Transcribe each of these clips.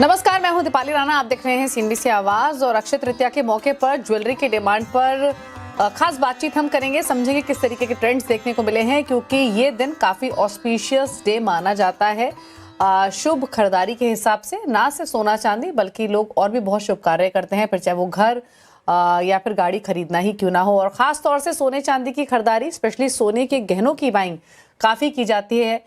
नमस्कार, मैं हूं दीपाली राणा। आप देख रहे हैं सीएनबीसी आवाज। और अक्षय तृतीया के मौके पर ज्वेलरी की डिमांड पर खास बातचीत हम करेंगे, समझेंगे किस तरीके के ट्रेंड्स देखने को मिले हैं, क्योंकि ये दिन काफी ऑस्पिशियस डे माना जाता है शुभ खरीदारी के हिसाब से। ना सिर्फ सोना चांदी बल्कि लोग और भी बहुत शुभ कार्य करते हैं, फिर चाहे वो घर या फिर गाड़ी खरीदना ही क्यों ना हो। और खास तौर से सोने चांदी की खरीदारी, स्पेशली सोने के गहनों की बाइंग काफी की जाती है।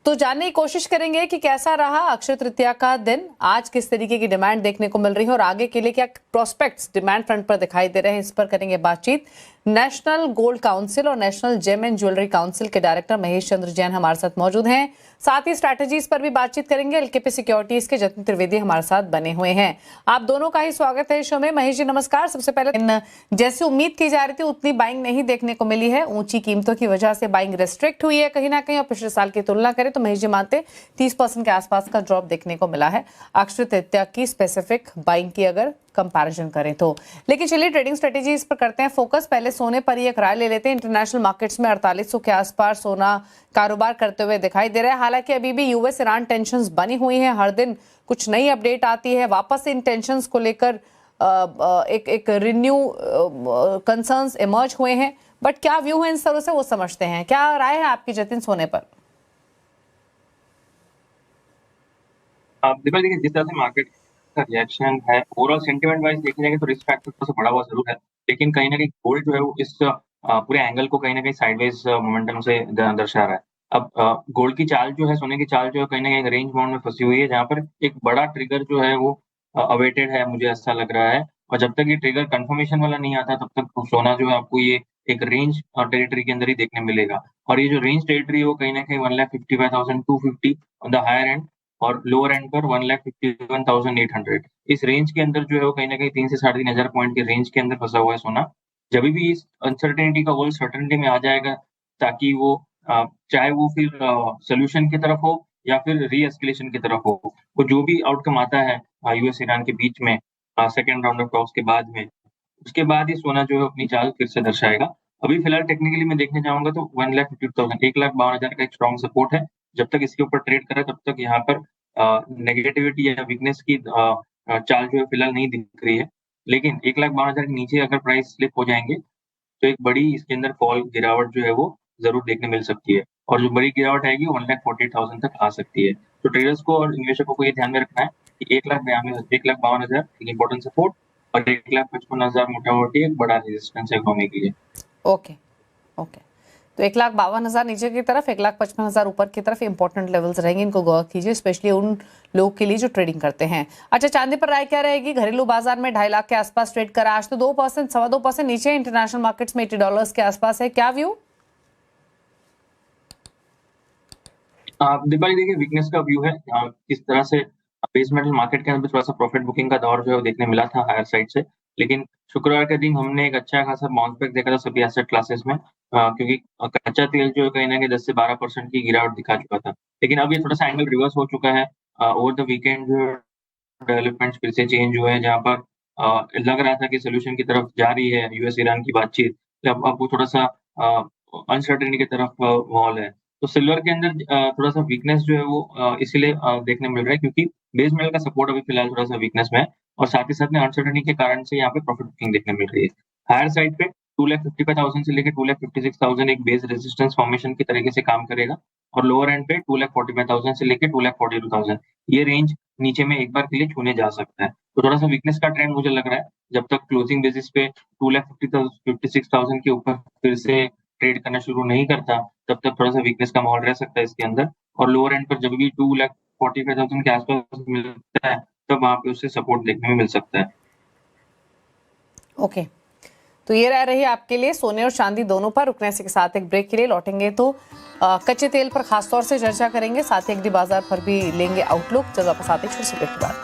तो जानने की कोशिश करेंगे कि कैसा रहा अक्षय तृतीया का दिन, आज किस तरीके की डिमांड देखने को मिल रही है और आगे के लिए क्या प्रोस्पेक्ट्स डिमांड फ्रंट पर दिखाई दे रहे हैं, इस पर करेंगे बातचीत। नेशनल गोल्ड काउंसिल और national gem and jewellery council के डायरेक्टर महेश चंद्र जैन हमारे साथ मौजूद हैं। साथ ही स्ट्रैटेजीज पर भी बातचीत करेंगे। एलकेपी सिक्योरिटीज के जतिन त्रिवेदी हमारे साथ बने हुए हैं। आप दोनों का ही स्वागत है शो में। महेश जी नमस्कार। सबसे पहले, जैसे उम्मीद की जा रही थी उतनी बाइंग नहीं देखने को मिली है, ऊंची कीमतों की वजह से बाइंग रेस्ट्रिक्ट हुई है कहीं ना कहीं। और पिछले साल की तुलना करें तो महेश जी मानते 30% के आसपास का ड्रॉप देखने को मिला है अक्षय तृतीया की स्पेसिफिक बाइंग की अगर कंपैरिजन करें तो। लेकिन चलिए ट्रेडिंग स्ट्रेटेजीज पर करते हैं फोकस। पहले सोने पर ही एक राय ले लेते हैं। इंटरनेशनल मार्केट्स में 4800 के आसपास सोना कारोबार करते हुए दिखाई दे रहा है। हालांकि अभी भी यूएस ईरान टेंशंस बनी हुई हैं, हर दिन कुछ नई अपडेट आती है। वापस से इन टेंशंस को लेकर एक रिन्यू कंसर्न्स इमर्ज हुए हैं। बट क्या व्यू है इन सरों से वो समझते हैं। क्या राय है आपकी जतिन सोने पर? देखिए, जिस तरह से मार्केट का रिएक्शन है, ओवरऑल सेंटिमेंट वाइज देखने जाएंगे तो रिस्क फैक्टर थोड़ा सा बढ़ा हुआ जरूर है, लेकिन कहीं ना कहीं गोल्ड जो है वो इस पूरे एंगल को कहीं ना कहीं साइडवेज मोमेंटम से दर्शा रहा है। अब गोल्ड की चाल जो है, सोने की चाल जो है, कहीं ना कहीं रेंज बाउंड में फंसी हुई है, जहाँ पर एक बड़ा ट्रिगर जो है वो अवेटेड है, मुझे ऐसा लग रहा है। और जब तक ये ट्रिगर कंफर्मेशन वाला नहीं आता, तब तक सोना जो है आपको ये एक रेंज टेरिटरी के अंदर ही देखने मिलेगा। और ये जो रेंज टेरिटरी है वो कहीं ना कहीं 1,55,250 ऑन द हायर एंड और लोअर एंड पर 1,51,800। इस रेंज के अंदर जो है वो कहीं न कहीं 3 से 3,500 पॉइंट के रेंज के अंदर फँसा हुआ है सोना। जभी भी इस अनसर्टेनिटी का वर्ल्ड सर्टेनिटी में आ जाएगा, ताकि वो चाहे वो फिर सॉल्यूशन की तरफ हो या फिर री-एस्केलेशन की तरफ हो, वो जो भी आउटकम आता है यूएस ईरान के बीच में सेकंड राउंड ऑफ टॉक्स के बाद में, उसके बाद ही सोना जो है अपनी चाल फिर से दर्शाएगा। अभी फिलहाल टेक्निकली मैं देखने जाऊँगा तो 1,52,000 1,52,000 का एक स्ट्रॉन्ग सपोर्ट है। जब तक इसके ऊपर ट्रेड कर रहा है, तब तक यहाँ पर नेगेटिविटी या वीकनेस की चाल जो है फिलहाल नहीं दिख रही है। लेकिन 1,52,000 के नीचे अगर प्राइस स्लिप हो जाएँगे, तो एक बड़ी इसके अंदर फॉल गिरावट जो है वो ज़रूर देखने मिल सकती है। और जो बड़ी गिरावट आएगी, 1,48,000 तक आ सकती है। तो ट्रेडर्स को और निवेशकों को ये ध्यान में रखना है कि 1,52,000 एक इम्पोर्टेंट सपोर्ट और 1,55,000 मोटा-मोटी एक बड़ा रेजिस्टेंस है घूमने के लिए। Okay, okay. तो 1,52,000 नीचे की तरफ, 1,55,000 ऊपर की तरफ इंपॉर्टेंट लेवल्स रहेंगे, इनको गौर कीजिए, स्पेशली उन लोगों के लिए जो ट्रेडिंग करते हैं। अच्छा, चांदी पर राय क्या रहेगी? घरेलू बाजार में 2.5 लाख के आसपास ट्रेड करा, आज तो 2%, 2.25% नीचे। इंटरनेशनल मार्केट्स में $80 के आसपास है, क्या व्यू? दीपाली, देखिए वीकनेस का व्यू है किस तरह से बेस मेटल मार्केट के अंदर थोड़ा-सा प्रॉफिट बुकिंग का दौर जो है वो देखने मिला था हायर साइड से। लेकिन शुक्रवार के दिन हमने एक अच्छा खासा बाउंस बैक देखा था सभी एसेट क्लासेस में, क्योंकि कच्चा तेल जो है कहीं न कहीं 10 से 12% की गिरावट दिखा चुका था। लेकिन अब ये थोड़ा-सा एंगल रिवर्स हो चुका है। ओवर द वीकेंड जो डेवलपमेंट्स फिर से चेंज हुए हैं, जहाँ पर लग रहा था कि सॉल्यूशन की तरफ जा रही है यूएस ईरान की बातचीत। अब वो थोड़ा-सा अनसर्टेनिटी की तरफ माहौल है। तो सिल्वर के अंदर थोड़ा-सा वीकनेस जो है वो इसीलिए देखने मिल रहा है, क्योंकि बेस मेटल का सपोर्ट अभी फिलहाल थोड़ा-सा वीकनेस में है और साथ ही साथ में अनसर्टेनिटी के कारण से यहाँ पे प्रॉफिट बुकिंग देखने मिल रही है। हायर साइड पे 2,55,000 से लेके 2,56,000 एक बेस रेजिस्टेंस फॉर्मेशन की तरीके से काम करेगा और लोअर एंड पे 2,45,000 से लेके 2,42,000 ये रेंज नीचे में एक बार के लिए छूने जा सकता है। तो थोड़ा-सा वीकनेस का ट्रेंड मुझे लग रहा है। जब तक क्लोजिंग बेसिस पे 2,56,000 के ऊपर फिर से ट्रेड करना शुरू नहीं करता, तब तक थोड़ा-सा वीकनेस का माहौल रह सकता है इसके अंदर। और लोअर एंड पर जब भी 2,45,000 के आस-पास मिलता है, तब वहाँ पे उसे सपोर्ट देखने में मिल सकता है। ओके, तो ये रह रही आपके लिए सोने और चांदी दोनों पर। रुकने से के साथ एक ब्रेक के लिए लौटेंगे तो कच्चे तेल पर खासतौर से चर्चा करेंगे, साथ ही एग्री बाजार पर भी लेंगे आउटलुक। जगह पर साथ ही छोटे से ब्रेक के बाद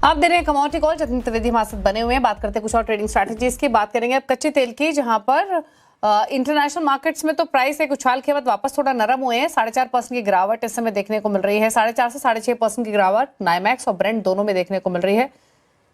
आप दे रहे हैं कमोडिटी कॉल। जतिन त्रिवेदी हमारे साथ बने हुए हैं। बात करते हैं कुछ और ट्रेडिंग स्ट्रैटेजीज की। बात करेंगे अब कच्चे तेल की, जहां पर इंटरनेशनल मार्केट्स में तो प्राइस एक उछाल के बाद वापस थोड़ा नरम हुए हैं। 4.5% की गिरावट इस समय देखने को मिल रही है। 4.5 से 6.5% की गिरावट नाइमैक्स और ब्रेंट दोनों में देखने को मिल रही है।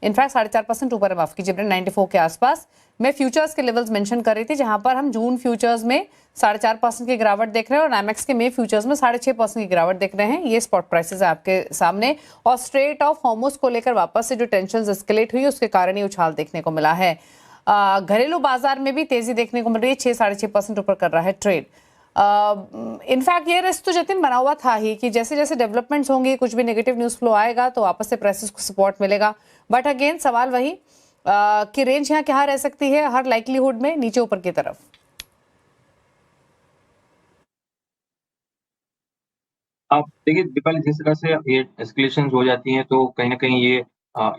इनफैक्ट 4.5% ऊपर है, माफ कीजिए, 94 के आसपास। मैं फ्यूचर्स के लेवल्स मेंशन कर रही थी, जहां पर हम जून फ्यूचर्स में 4.5% की गिरावट देख रहे हैं और नाइमेक्स के मई फ्यूचर्स में 6.5% की गिरावट देख रहे हैं। ये स्पॉट प्राइसेस है आपके सामने। और स्ट्रेट ऑफ हॉर्मुज को लेकर वापस से जो टेंशन एस्केलेट हुई, उसके कारण ये उछाल देखने को मिला है। घरेलू बाजार में भी तेजी देखने को मिल रही है, 6-6.5% ऊपर कर रहा है ट्रेड। इनफैक्ट ये रिस्क तो जतिन बना हुआ था ही कि जैसे जैसे डेवलपमेंट्स होंगी, कुछ भी नेगेटिव न्यूज फ्लो आएगा तो वापस से प्राइसेस को सपोर्ट मिलेगा। बट अगेन सवाल वही कि रेंज यहाँ क्या रह सकती है हर लाइकलीहुड में, नीचे ऊपर की तरफ। आप देखिए दीपाली, जिस तरह से ये एस्केलेशन हो जाती हैं तो कहीं न कहीं ये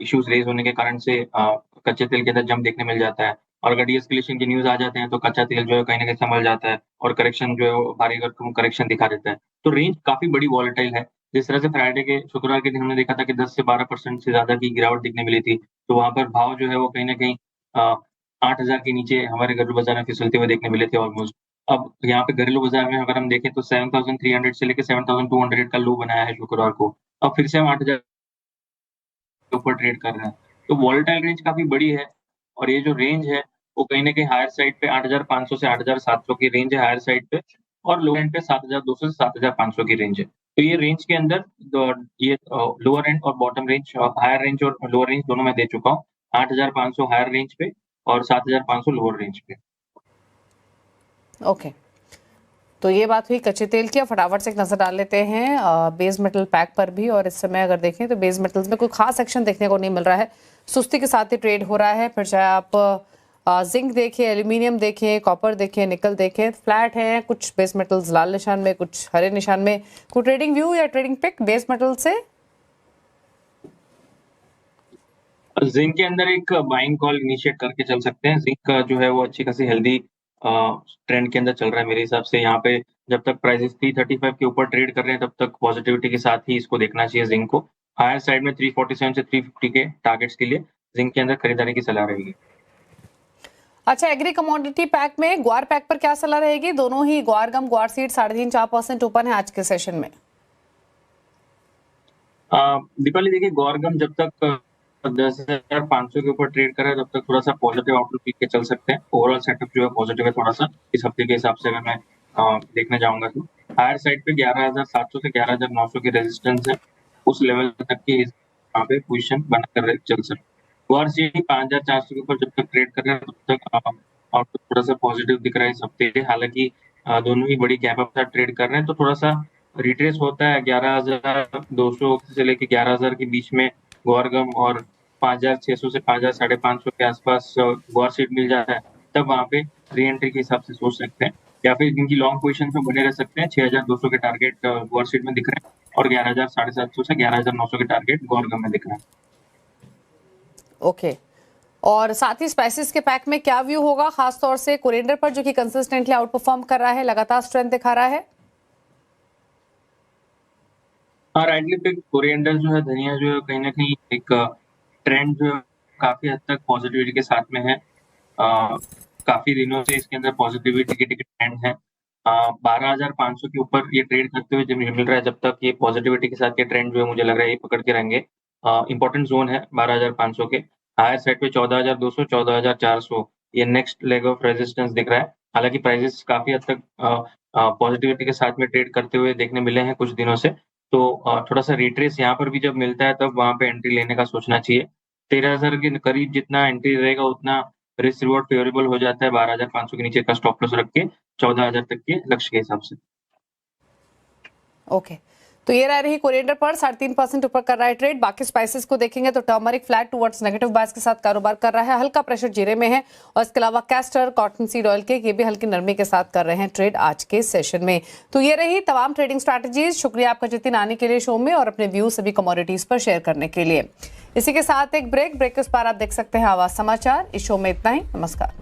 इश्यूज रेज़ होने के कारण से कच्चे तेल के अंदर जंप देखने मिल जाता है। और अगर डीएस्केलेशन के न्यूज़ आ जाते हैं तो कच्चा तेल जो है कहीं न कहीं संभल जाता है और करेक्शन जो है वो भारी भरकम करेक्शन दिखा देता है। तो रेंज काफ़ी बड़ी वॉलेटाइल है। जिस तरह से शुक्रवार के दिन हमने देखा था कि 10 से 12% से ज़्यादा की गिरावट दिखने मिली थी। तो वहाँ पर भाव जो है वो कहीं न कहीं 8,000 के नीचे हमारे घरेलू बाज़ार में फिसलते हुए देखने मिले थे ऑलमोस्ट। अब यहाँ पे घरेलू बाज़ार में अगर हम देखें तो 7300 से लेके 7200 का लो बनाया है शुक्रवार को। अब फिर से हम 8,000 के ऊपर ट्रेड कर रहे हैं। तो वोलेटाइल रेंज काफ़ी बड़ी है और ये जो रेंज है वो कहीं न कहीं हायर साइड पे 8,500 से 8,700 की रेंज है हायर साइड पे, और लो एंड पे 7,200 से 7,500 की रेंज है। तो ये रेंज के अंदर लोअर एंड और बॉटम रेंज, हायर रेंज और लोअर रेंज दोनों मैं दे चुका हूँ। 8,500 हायर रेंज पे और 7,500 लोअर रेंज पे। ओके, तो ये बात हुई कच्चे तेल की। फटाफट से एक नजर डाल लेते हैं बेस मेटल पैक पर भी। और इस समय अगर देखें तो बेस मेटल्स में कोई खास एक्शन देखने को नहीं मिल रहा है, सुस्ती के साथ ही ट्रेड हो रहा है। फिर चाहे आप जिंक देखिए, एल्यूमिनियम देखिए, कॉपर देखिए, निकल देखिए, फ्लैट है। कुछ बेस मेटल्स लाल निशान में, कुछ हरे निशान में। कोई ट्रेडिंग व्यू या ट्रेडिंग पिक बेस मेटल से? जिंक के अंदर एक बाइंग कॉल इनिशिएट करके चल सकते हैं। जिंक का जो है वो अच्छी खासी हेल्दी ट्रेंड के अंदर चल रहा है मेरे हिसाब से। यहाँ पे जब तक प्राइसेस 335 के ऊपर ट्रेड कर रहे हैं तब तक पॉजिटिविटी के साथ ही इसको देखना चाहिए जिंक को। हायर साइड में 347 से 350 के टारगेट्स के लिए जिंक के अंदर खरीदारी की सलाह रहेगी। अच्छा, एग्री कमोडिटी पैक में ग्वार पैक पर क्या सलाह रहेगी? दोनों ही ग्वार गम, ग्वार सीड 3.5-4% ऊपर है आज के सेशन में। दीपाली देखिए, गौरगम जब तक 10,500 के ऊपर ट्रेड कर रहा है तब तक थोड़ा सा पॉजिटिव आउटलुक लेके के चल सकते हैं। ओवरऑल सेटअप जो है पॉजिटिव है थोड़ा सा इस हफ्ते के हिसाब से। अगर मैं देखने जाऊंगा तो हायर साइड पे 11,700 से 11,900 की रेजिस्टेंस है, उस लेवल तक की यहाँ पे पोजीशन बनाकर चल सकते हैं। गौर सी 5,400 के ऊपर जब तक ट्रेड कर रहे हैं तब तक आउटलुक थोड़ा सा पॉजिटिव दिख रहा है इस हफ्ते। हालांकि दोनों ही बड़ी गैप अप साथ ट्रेड कर रहे हैं तो थोड़ा सा रिट्रेस होता है 11,200 से लेके 11,000 के बीच में गौरगम, और 5,600 से 5,500 के आसपास गौर सीट मिल जाता है, तब वहाँ पे री एंट्री के हिसाब से सोच सकते हैं। या फिर जिनकी लॉन्ग पोजीशन में बने रह सकते हैं, 6,200 के टारगेट गौर सीट में दिख रहे हैं और 11,750 से 11,900 के टारगेट गौरगम में दिख रहे हैं। ओके, और साथ ही स्पाइसेस के पैक में क्या व्यू होगा, खासतौर से कोरिएंडर पर जो कि कंसिस्टेंटली आउट परफॉर्म कर रहा है, लगातार स्ट्रेंथ दिखा रहा है? राइटली पिक कोरिएंडर जो है, धनिया जो है, कहीं न कहीं एक ट्रेंड जो है काफ़ी हद तक पॉजिटिविटी के साथ में है। काफ़ी दिनों से इसके अंदर पॉजिटिविटी की ट्रेंड है। 12,500 के ऊपर ये ट्रेड करते हुए जब मिल रहा है, जब तक ये पॉजिटिविटी के साथ ये ट्रेंड जो है मुझे लग रहा है ये पकड़ के रहेंगे। इम्पोर्टेंट ज़ोन है 12,500 के। हायर साइड पे 14,200, 14,400 ये नेक्स्ट लेग ऑफ रेजिस्टेंस दिख रहा है। हालाँकि प्राइसेस काफ़ी हद तक पॉजिटिविटी के साथ में ट्रेड करते हुए देखने मिले हैं कुछ दिनों से। तो थोड़ा-सा रिट्रेस यहाँ पर भी जब मिलता है तब वहाँ पे एंट्री लेने का सोचना चाहिए। 13,000 के करीब जितना एंट्री रहेगा उतना रिस्क रिवॉर्ड फेवरेबल हो जाता है 12,500 के नीचे का स्टॉप लॉस रख के 14,000 तक के लक्ष्य के हिसाब से। ओके, तो ये रह रही कोरिएंडर पर 3.5% ऊपर कर रहा है ट्रेड। बाकी स्पाइसेस को देखेंगे तो टर्मरिक फ्लैट टुवर्ड्स नेगेटिव बायस के साथ कारोबार कर रहा है, हल्का प्रेशर जीरे में है। और इसके अलावा कैस्टर, कॉटन सीड ऑयल के ये भी हल्की नरमी के साथ कर रहे हैं ट्रेड आज के सेशन में। तो ये रही तमाम ट्रेडिंग स्ट्रैटेजीज। शुक्रिया आपका जितिन आने के लिए शो में और अपने व्यू सभी कमोडिटीज पर शेयर करने के लिए। इसी के साथ एक ब्रेक के उस पार आप देख सकते हैं आवाज समाचार। इस शो में इतना ही, नमस्कार।